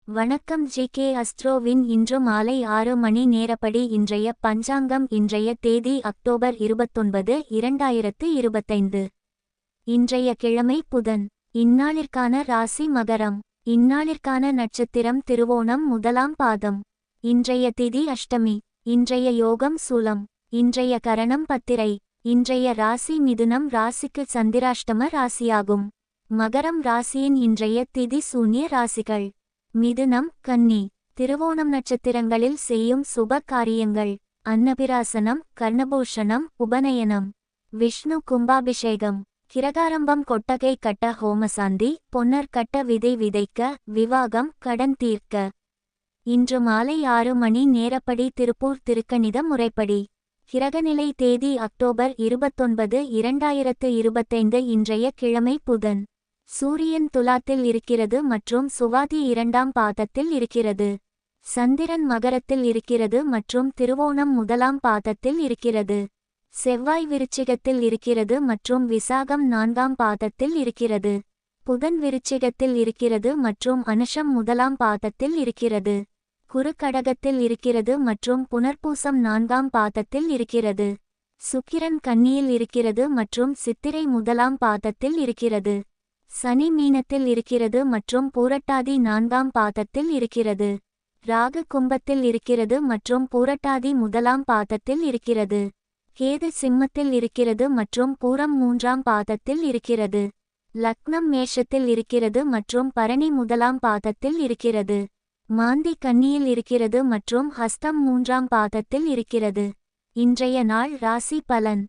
வணக்கம் ஜி.கே. அஸ்ட்ரோவின் இன்று மாலை 6 மணி நேரப்படி இன்றைய பஞ்சாங்கம். இன்றைய தேதி அக்டோபர் 29, 2025. இன்றைய கிழமை புதன். இந்நாளிற்கான ராசி மகரம். இந்நாளிற்கான நட்சத்திரம் திருவோணம் முதலாம் பாதம். இன்றைய திதி அஷ்டமி. இன்றைய யோகம் சூலம். இன்றைய கரணம் பத்திரை. இன்றைய ராசி மிதுனம். ராசிக்கு சந்திராஷ்டம ராசியாகும். மகரம் ராசியின் இன்றைய திதி சூன்ய ராசிகள். மிதுனம் கன்னி. திருவோணம் நட்சத்திரங்களில் செய்யும் சுப காரியங்கள்: அன்னபிராசனம், கர்ணபூஷணம், உபநயனம், விஷ்ணு கும்பாபிஷேகம், கிரகாரம்பம், கொட்டகை கட்ட, ஹோமசாந்தி, பொன்னர் கட்ட, விதை விதைக்க, விவாகம், கடன் தீர்க்க. இன்று மாலை 6 மணி நேரப்படி திருப்பூர் திருக்கணித முறைப்படி கிரகநிலை தேதி அக்டோபர் 29, 2025. இன்றைய கிழமை புதன். சூரியன் துலாத்தில் இருக்கிறது மற்றும் சுவாதி 2ஆம் பாதத்தில் இருக்கிறது. சந்திரன் மகரத்தில் இருக்கிறது மற்றும் திருவோணம் முதலாம் பாதத்தில் இருக்கிறது. செவ்வாய் விருச்சிகத்தில் இருக்கிறது மற்றும் விசாகம் 4ஆம் பாதத்தில் இருக்கிறது. புதன் விருச்சிகத்தில் இருக்கிறது மற்றும் அனுஷம் முதலாம் பாதத்தில் இருக்கிறது. குரு கடகத்தில் இருக்கிறது மற்றும் புனர்பூசம் 4ஆம் பாதத்தில் இருக்கிறது. சுக்கிரன் கன்னியில் இருக்கிறது மற்றும் சித்திரை முதலாம் பாதத்தில் இருக்கிறது. சனி மீனத்தில் இருக்கிறது மற்றும் பூரட்டாதி 4ஆம் பாதத்தில் இருக்கிறது. ராகு கும்பத்தில் இருக்கிறது மற்றும் பூரட்டாதி முதலாம் பாதத்தில் இருக்கிறது. கேது சிம்மத்தில் இருக்கிறது மற்றும் பூரம் 3ஆம் பாதத்தில் இருக்கிறது. லக்னம் மேஷத்தில் இருக்கிறது மற்றும் பரணி முதலாம் பாதத்தில் இருக்கிறது. மாந்தி கன்னியில் இருக்கிறது மற்றும் ஹஸ்தம் 3ஆம் பாதத்தில் இருக்கிறது. இன்றைய நாள் ராசி பலன்.